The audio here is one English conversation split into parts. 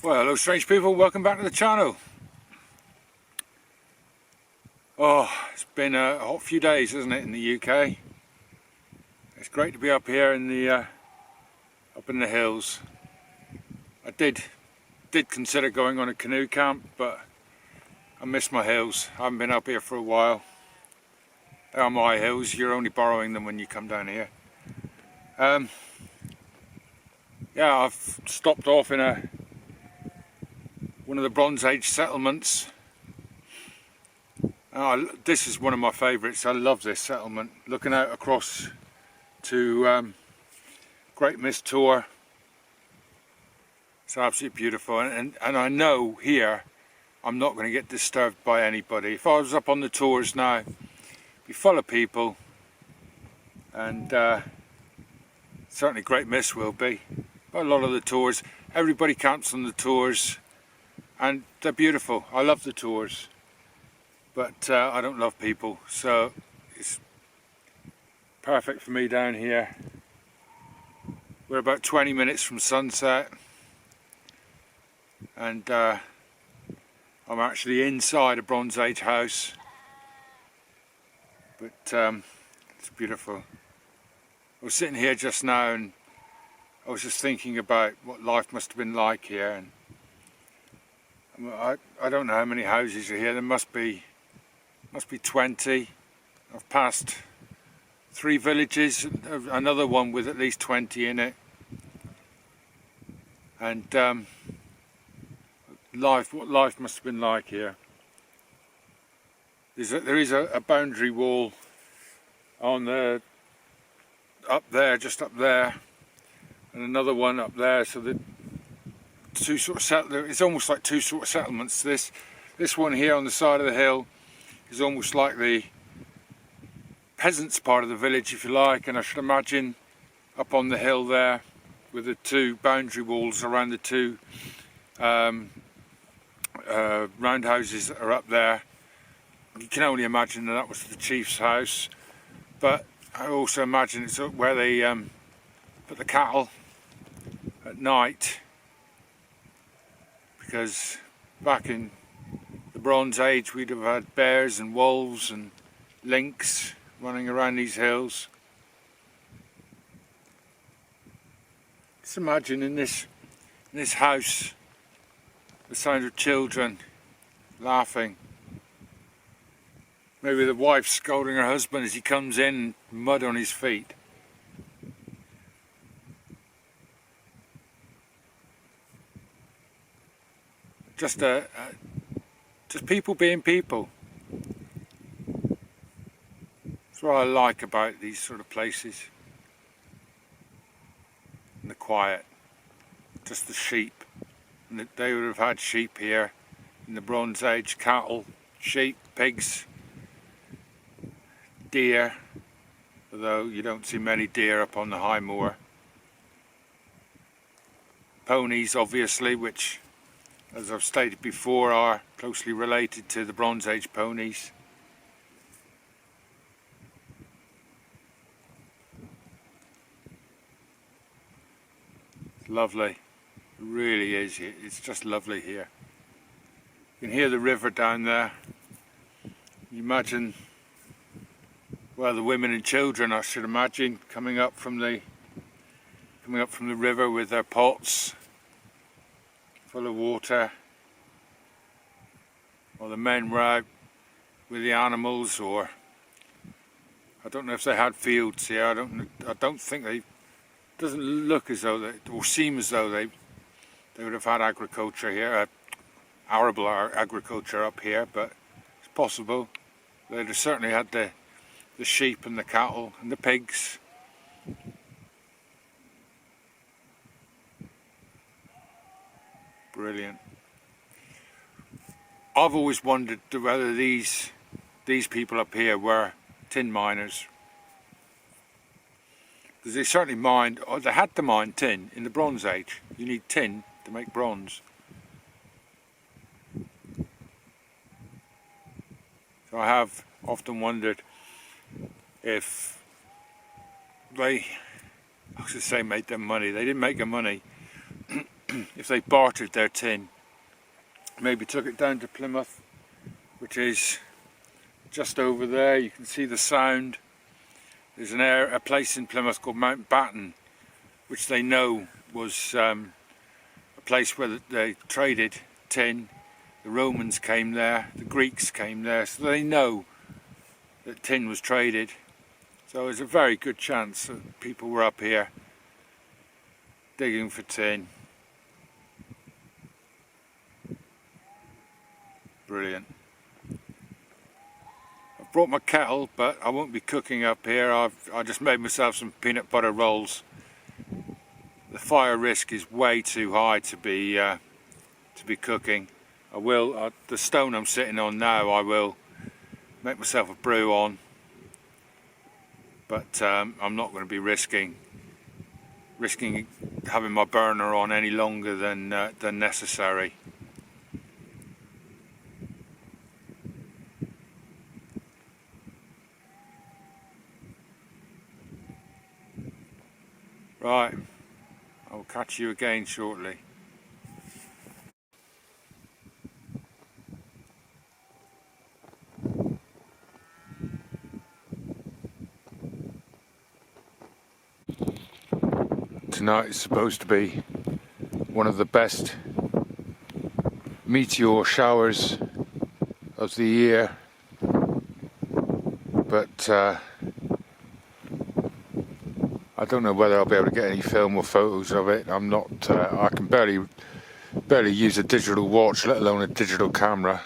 Well, hello strange people, welcome back to the channel. Oh, it's been a hot few days, hasn't it, in the UK? It's great to be up here in the up in the hills. I did consider going on a canoe camp, but I miss my hills. I haven't been up here for a while. They are my hills, you're only borrowing them when you come down here. Yeah, I've stopped off in one of the Bronze Age settlements. This is one of my favourites. I love this settlement. Looking out across to Great Mist Tor. It's absolutely beautiful, and I know here I'm not going to get disturbed by anybody. If I was up on the tours now, it'd be full of people, and certainly Great Mist will be. But a lot of the tours, everybody camps on the tours. And they're beautiful. I love the tours, but I don't love people, so it's perfect for me down here. We're about 20 minutes from sunset, and I'm actually inside a Bronze Age house, but it's beautiful. I was sitting here just now and I was just thinking about what life must have been like here, and I don't know how many houses are here. There must be 20. I've passed 3 villages, another one with at least 20 in it, and what life must have been like here. There is a boundary wall on the just up there, and another one up there, so that it's almost like two sort of settlements. This one here on the side of the hill is almost like the peasants' part of the village, if you like, and I should imagine up on the hill there with the 2 boundary walls around the 2 roundhouses that are up there. You can only imagine that was the chief's house, but I also imagine it's where they put the cattle at night, because back in the Bronze Age we'd have had bears and wolves and lynx running around these hills. Just imagine in this house the sound of children laughing. Maybe the wife scolding her husband as he comes in, mud on his feet. Just people being people. That's what I like about these sort of places. And the quiet. Just the sheep. And they would have had sheep here in the Bronze Age. Cattle, sheep, pigs, deer. Although you don't see many deer up on the high moor. Ponies, obviously, which, as I've stated before, are closely related to the Bronze Age ponies. It's lovely. It really is. It's just lovely here. You can hear the river down there. You imagine, well, the women and children, I should imagine, coming up from the river with their pots full of water, or the men were out with the animals, or I don't know if they had fields here. I don't think they. Doesn't look as though or seem as though they would have had agriculture here, arable agriculture up here, but it's possible. They'd have certainly had the sheep and the cattle and the pigs. Brilliant. I've always wondered whether these people up here were tin miners. Because they certainly mined, or they had to mine tin in the Bronze Age. You need tin to make bronze. So I have often wondered if they, I should say, made their money. They didn't make their money. If they bartered their tin, maybe took it down to Plymouth, which is just over there. You can see the Sound. There's a place in Plymouth called Mountbatten, which they know was a place where they traded tin. The Romans came there, the Greeks came there, so they know that tin was traded. So there's a very good chance that people were up here digging for tin. Brilliant. I've brought my kettle, but I won't be cooking up here. I just made myself some peanut butter rolls. The fire risk is way too high to be cooking. The stone I'm sitting on now, I will make myself a brew on, but I'm not going to be risking having my burner on any longer than necessary. Right, I'll catch you again shortly. Tonight is supposed to be one of the best meteor showers of the year, but I don't know whether I'll be able to get any film or photos of it. I'm not. I can barely use a digital watch, let alone a digital camera.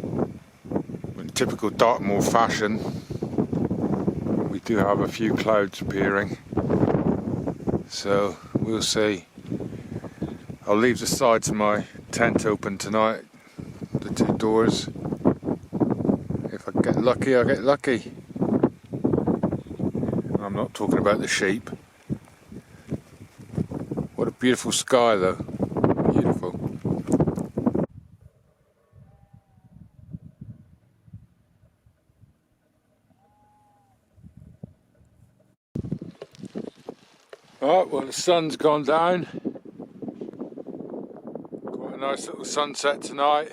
In typical Dartmoor fashion, we do have a few clouds appearing, so we'll see. I'll leave the sides of my tent open tonight, the two doors. If I get lucky, I'll get lucky. I'm not talking about the sheep. What a beautiful sky though. Beautiful. Alright, well the sun's gone down. Quite a nice little sunset tonight.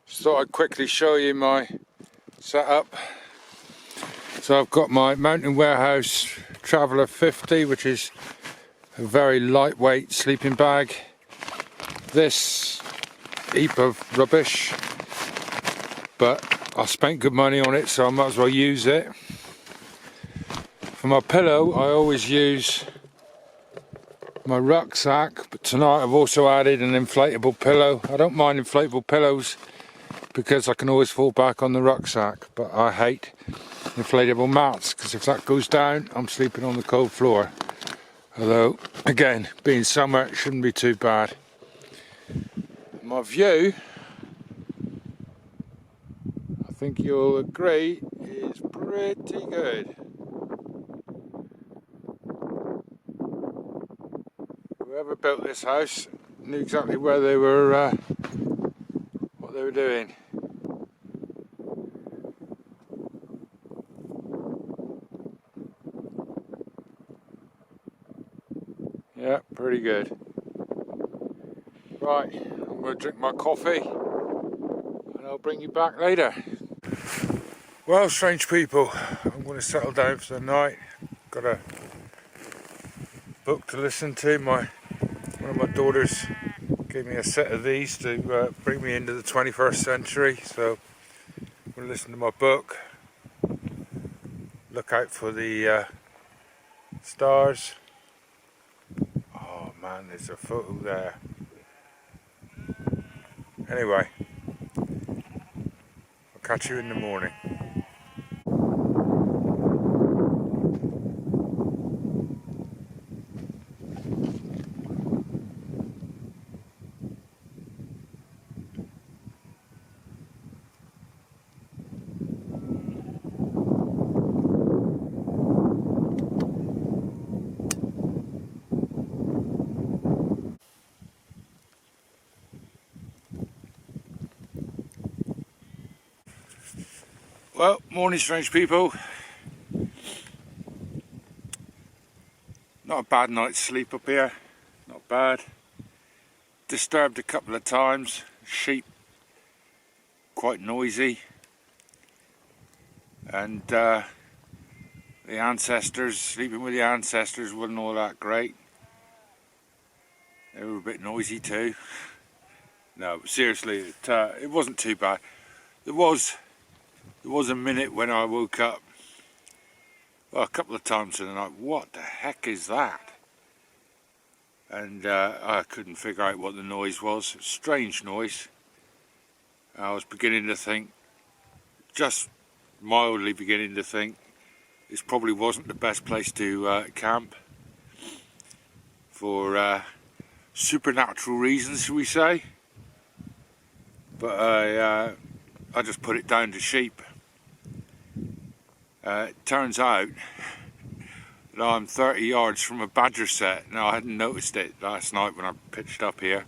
Just thought I'd quickly show you my setup. So I've got my Mountain Warehouse Traveller 50, which is a very lightweight sleeping bag. This heap of rubbish, but I spent good money on it, so I might as well use it. For my pillow, I always use my rucksack, but tonight I've also added an inflatable pillow. I don't mind inflatable pillows because I can always fall back on the rucksack, but I hate inflatable mats because if that goes down I'm sleeping on the cold floor. Although again, being summer, it shouldn't be too bad. My view, I think you'll agree, is pretty good. Whoever built this house knew exactly where they were, what they were doing. Yeah, pretty good. Right, I'm going to drink my coffee and I'll bring you back later. Well, strange people, I'm going to settle down for the night. Got a book to listen to. One of my daughters gave me a set of these to bring me into the 21st century, so I'm going to listen to my book, look out for the stars. Oh man, there's a photo there. Anyway, I'll catch you in the morning. Well, morning strange people. Not a bad night's sleep up here, not bad. Disturbed a couple of times, sheep quite noisy, and the ancestors, sleeping with the ancestors wasn't all that great. They were a bit noisy too. No, but seriously, it wasn't too bad. There was a minute when I woke up, well, a couple of times in the night, what the heck is that? And I couldn't figure out what the noise was. Strange noise. I was beginning to think, just mildly beginning to think, this probably wasn't the best place to camp for supernatural reasons, shall we say. But I just put it down to sheep. It turns out that I'm 30 yards from a badger set. Now, I hadn't noticed it last night when I pitched up here,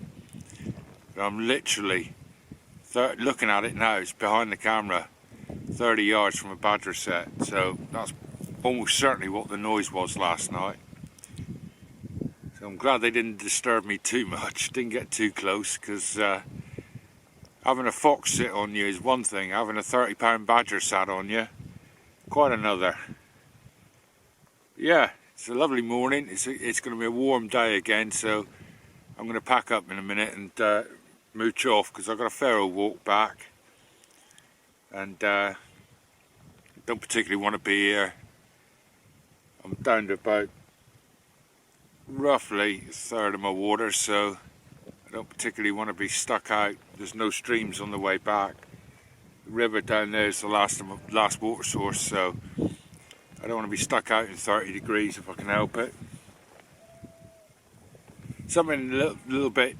but I'm literally looking at it now. It's behind the camera, 30 yards from a badger set, so that's almost certainly what the noise was last night. So I'm glad they didn't disturb me too much, didn't get too close, because having a fox sit on you is one thing, having a 30-pound badger sat on you, quite another. Yeah, it's a lovely morning. It's going to be a warm day again, so I'm going to pack up in a minute and mooch off, because I've got a fair old walk back, and don't particularly want to be here. I'm down to about roughly a third of my water, so I don't particularly want to be stuck out. There's no streams on the way back. The river down there is the last water source, so I don't want to be stuck out in 30 degrees if I can help it. Something a little bit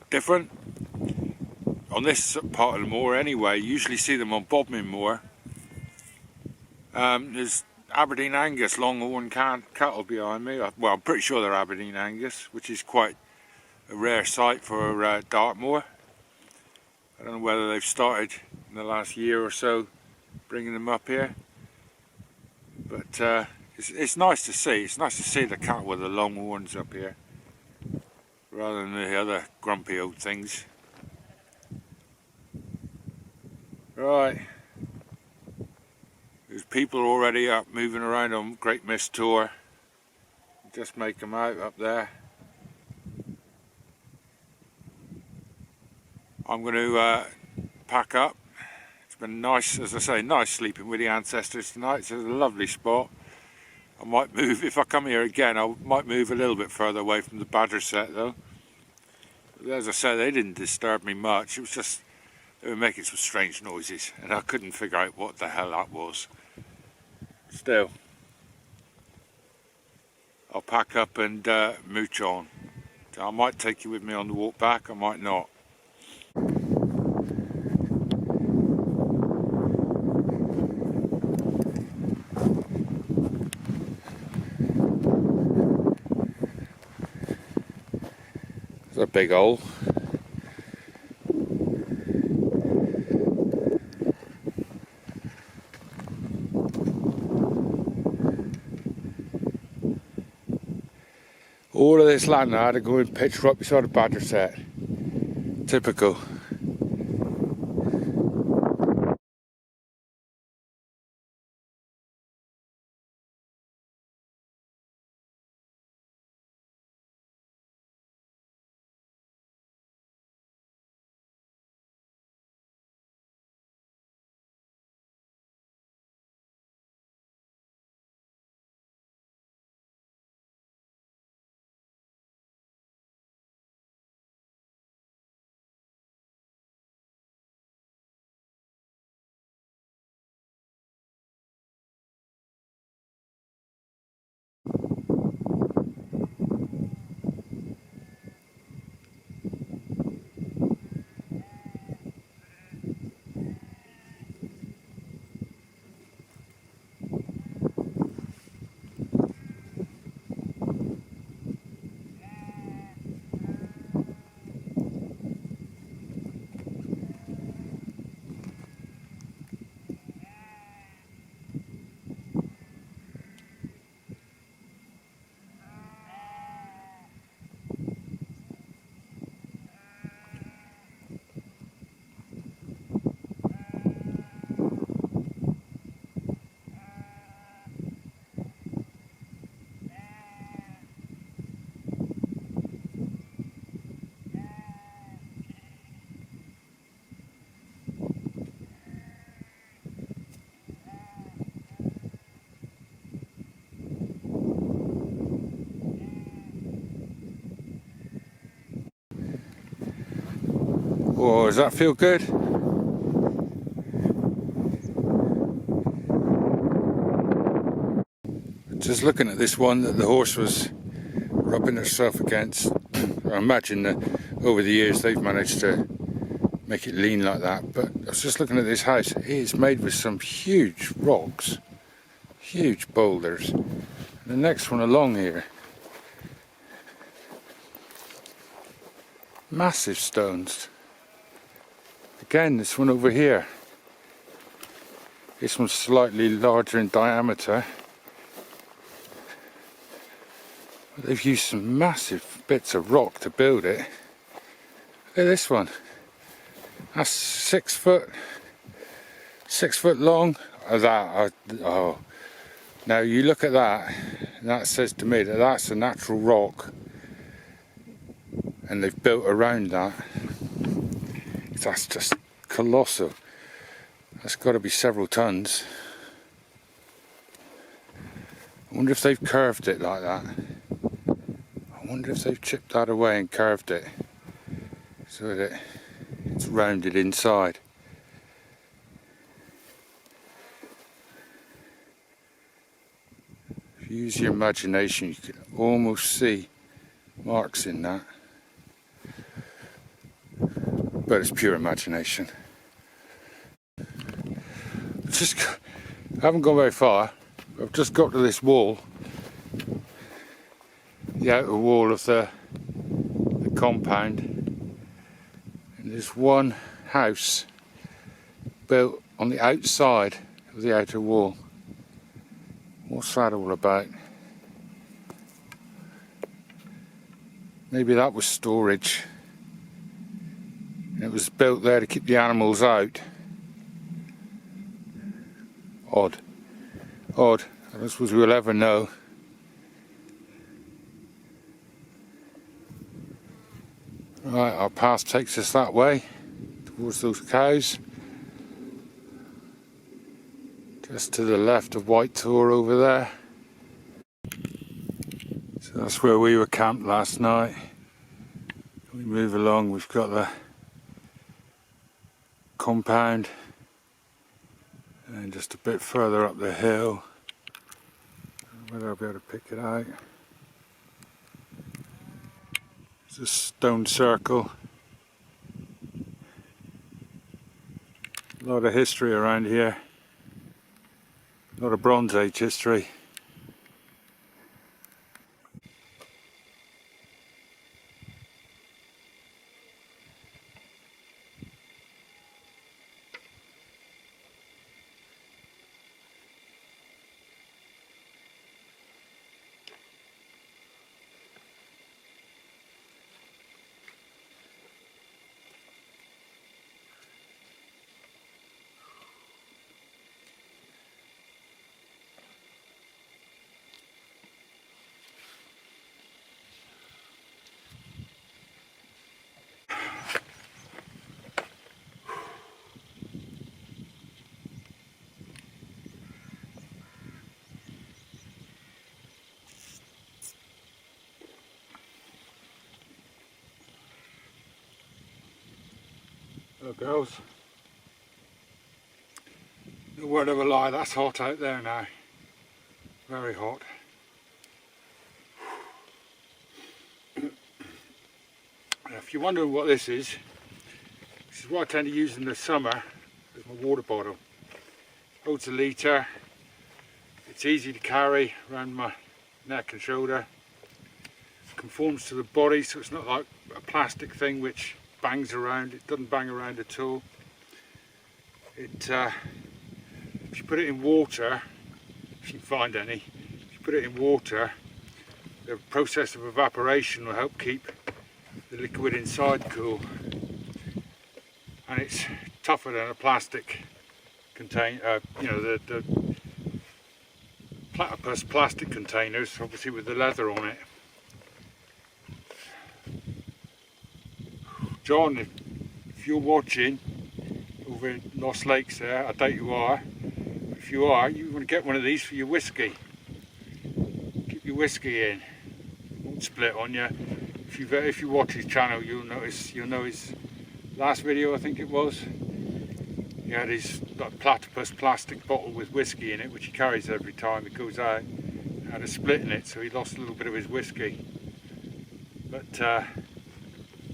different on this part of the moor anyway. You usually see them on Bodmin Moor. There's Aberdeen Angus longhorn cattle behind me. Well, I'm pretty sure they're Aberdeen Angus, which is quite a rare sight for Dartmoor. I don't know whether they've started in the last year or so bringing them up here, but it's nice to see. It's nice to see the cattle with the long horns up here, rather than the other grumpy old things. Right, there's people already up moving around on Great Mist Tour. Just make them out up there. I'm going to pack up. It's been nice, as I say, nice sleeping with the ancestors tonight. It's a lovely spot. I might move, if I come here again, I might move a little bit further away from the badger set though. But as I say, they didn't disturb me much. It was just They were making some strange noises and I couldn't figure out what the hell that was. Still, I'll pack up and mooch on. I might take you with me on the walk back, I might not. There's a big hole. All of this land now had to go and pitch right beside a badger set. Typical. Oh, does that feel good? Just looking at this one that the horse was rubbing herself against. I imagine that over the years they've managed to make it lean like that, but I was just looking at this house. It is made with some huge rocks, huge boulders. And the next one along here, massive stones. Again, this one over here, this one's slightly larger in diameter. They've used some massive bits of rock to build it. Look at this one. That's 6 foot long. Oh, now you look at that, and that says to me that that's a natural rock, and they've built around that. That's just colossal. That's got to be several tons. I wonder if they've curved it like that. I wonder if they've chipped that away and curved it so that it's rounded inside. If you use your imagination, you can almost see marks in that. But it's pure imagination. I haven't gone very far. I've just got to this wall, the outer wall of the compound, and there's one house built on the outside of the outer wall. What's that all about? Maybe that was storage. It was built there to keep the animals out. Odd. I don't suppose we'll ever know. Right, our path takes us that way, towards those cows. Just to the left of White Tor over there. So that's where we were camped last night. We move along, we've got the compound, and just a bit further up the hill, whether I'll be able to pick it out. It's a stone circle. A lot of history around here, a lot of Bronze Age history. Hello girls. No word of a lie, that's hot out there now. Very hot. If you're wondering what this is what I tend to use in the summer as my water bottle. Holds a litre, it's easy to carry around my neck and shoulder. Conforms to the body, so it's not like a plastic thing which bangs around. It doesn't bang around at all. It, if you put it in water, if you can find any, if you put it in water, the process of evaporation will help keep the liquid inside cool. And it's tougher than a plastic container, you know, the platypus plastic containers, obviously with the leather on it. John, if you're watching over in Lost Lakes there, I doubt you are. If you are, you want to get one of these for your whiskey. Keep your whiskey in. It won't split on you. If you watch his channel, you'll know his last video, I think it was. He had his platypus plastic bottle with whiskey in it, which he carries every time he goes out. It had a split in it, so he lost a little bit of his whiskey. But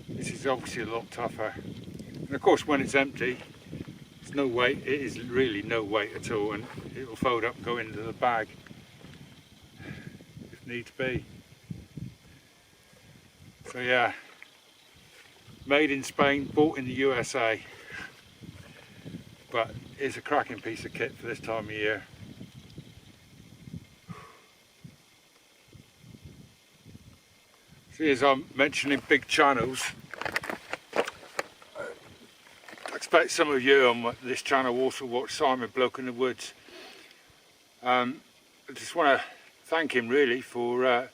this is obviously a lot tougher. And of course, when it's empty, it's no weight. It is really no weight at all, and it will fold up and go into the bag if needs be. So yeah, made in Spain, bought in the USA, but it's a cracking piece of kit for this time of year. See, as I'm mentioning big channels, I expect some of you on this channel also watch Simon Bloke in the Woods. I just want to thank him really for, at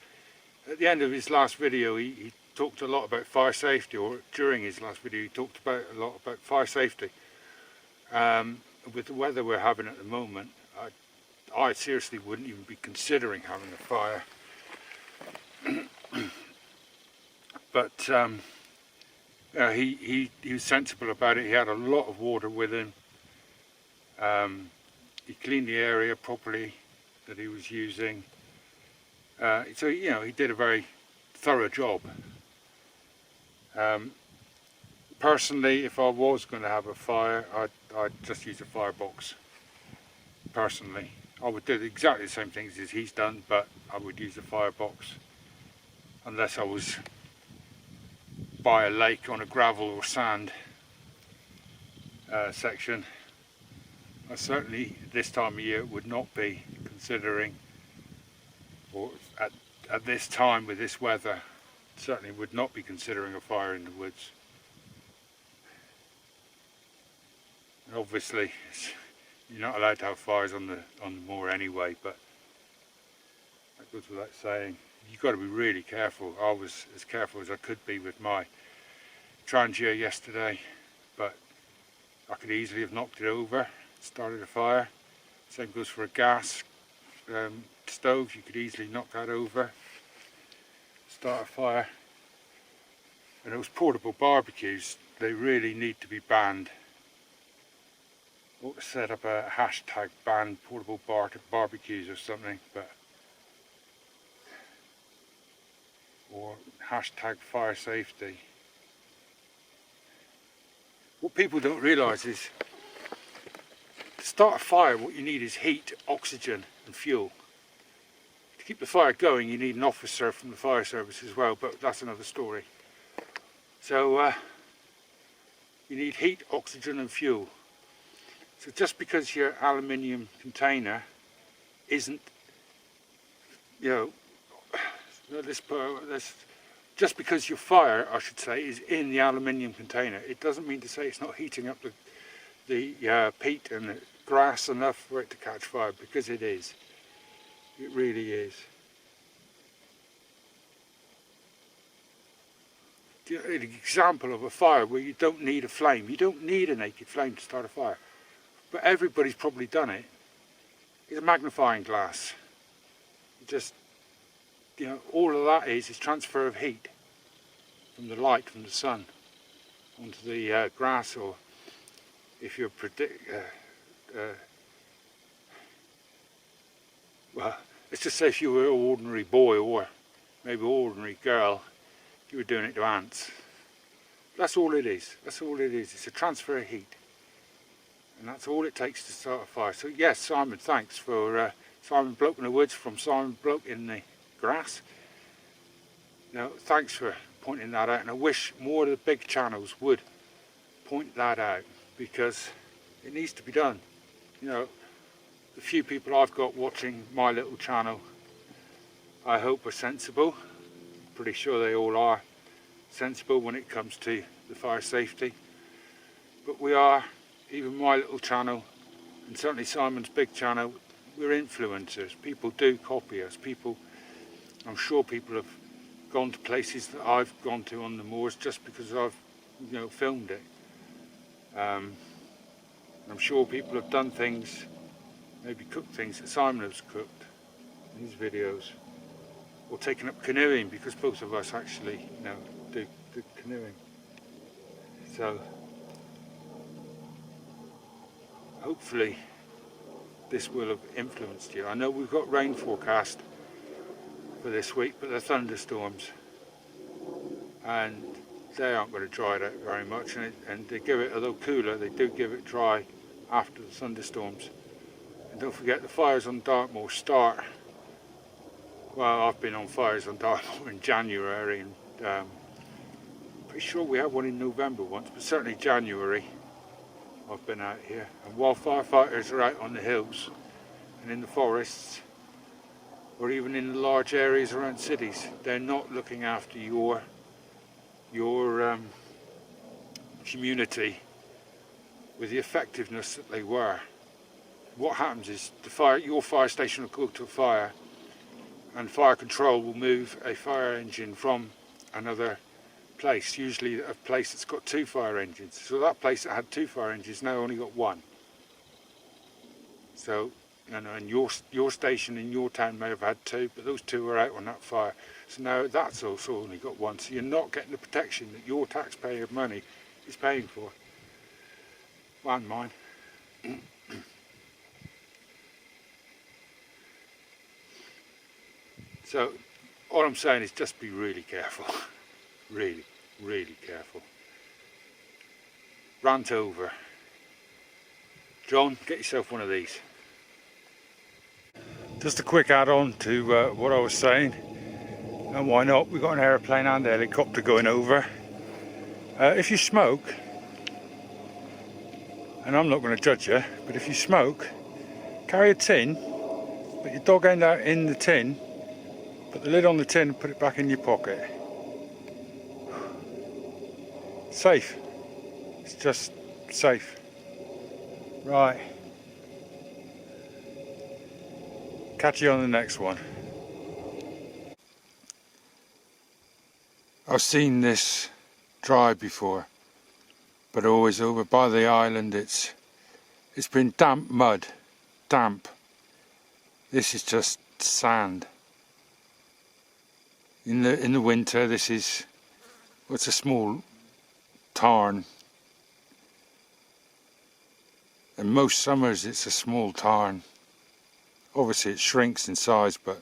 the end of his last video he talked a lot about fire safety, or during his last video he talked a lot about fire safety. With the weather we're having at the moment, I seriously wouldn't even be considering having a fire. But yeah, he was sensible about it. He had a lot of water with him. He cleaned the area properly that he was using. So you know, he did a very thorough job. Personally, if I was going to have a fire, I'd just use a firebox. Personally, I would do exactly the same things as he's done, but I would use a firebox. Unless I was by a lake on a gravel or sand section, I certainly this time of year would not be considering, or at this time with this weather, certainly would not be considering a fire in the woods. And obviously you're not allowed to have fires on the moor anyway, but that goes without saying. You've got to be really careful. I was as careful as I could be with my Trangia yesterday, but I could easily have knocked it over, started a fire. Same goes for a gas stove. You could easily knock that over, start a fire. And those portable barbecues, they really need to be banned. ought to set up a hashtag ban portable barbecues or something, but or hashtag fire safety. What people don't realise is to start a fire what you need is heat, oxygen and fuel. To keep the fire going you need an officer from the fire service as well, but that's another story. So you need heat, oxygen and fuel. So just because your aluminium container isn't, just because your fire, I should say, is in the aluminium container, it doesn't mean to say it's not heating up the peat and the grass enough for it to catch fire, because it is. It really is. An example of a fire where you don't need a flame. You don't need a naked flame to start a fire. But everybody's probably done it. It's a magnifying glass. Just, all of that is transfer of heat from the light, from the sun, onto the grass, or if you're well, let's just say if you were an ordinary boy or maybe an ordinary girl, you were doing it to ants. That's all it is. That's all it is. It's a transfer of heat. And that's all it takes to start a fire. So yes, Simon, thanks for Simon Bloke in the Woods from Simon Bloke in the Grass. Thanks for pointing that out, and I wish more of the big channels would point that out, because it needs to be done. The few people I've got watching my little channel, I hope are sensible. Pretty sure they all are sensible when it comes to the fire safety. But we are, even my little channel, and certainly Simon's big channel, we're influencers. People do copy us. I'm sure people have gone to places that I've gone to on the moors just because I've filmed it. I'm sure people have done things, maybe cooked things that Simon has cooked in his videos, or taken up canoeing, because both of us actually do canoeing. So hopefully this will have influenced you. I know we've got rain forecast for this week, but they're thunderstorms and they aren't going to dry it out very much, and they give it, although cooler, they do give it dry after the thunderstorms. And don't forget, the fires on Dartmoor start, well, I've been on fires on Dartmoor in January, and pretty sure we had one in November once, but certainly January I've been out here. And while firefighters are out on the hills and in the forests, or even in the large areas around cities, they're not looking after your community with the effectiveness that they were. What happens is your fire station will go to a fire, and fire control will move a fire engine from another place, usually a place that's got 2 fire engines. So that place that had 2 fire engines now only got 1. So, and your station in your town may have had 2, but those 2 were out on that fire. So now that's also only got 1. So you're not getting the protection that your taxpayer money is paying for. And mine. So all I'm saying is just be really careful. Really, really careful. Rant over. John, get yourself one of these. Just a quick add-on to what I was saying, and why not? We've got an aeroplane and a helicopter going over. If you smoke, and I'm not going to judge you, but if you smoke, carry a tin, put your dog end out in the tin, put the lid on the tin and put it back in your pocket. Safe. It's just safe. Right. Catch you on the next one. I've seen this dry before, but always over by the island it's been damp mud. Damp. This is just sand. In the winter this is, what's a small tarn. And most summers it's a small tarn. Obviously it shrinks in size, but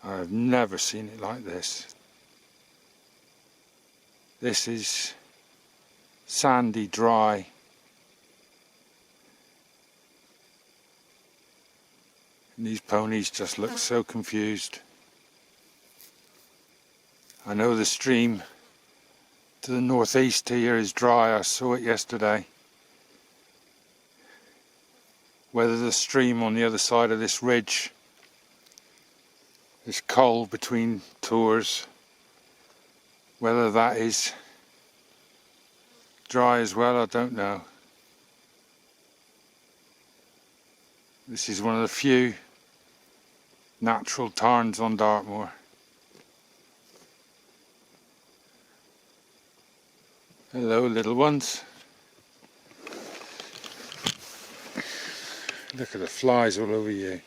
I've never seen it like this. This is sandy, dry. And these ponies just look so confused. I know the stream to the northeast here is dry. I saw it yesterday. Whether the stream on the other side of this ridge, this col between tours, whether that is dry as well, I don't know. This is one of the few natural tarns on Dartmoor. Hello little ones. Look at the flies all over you.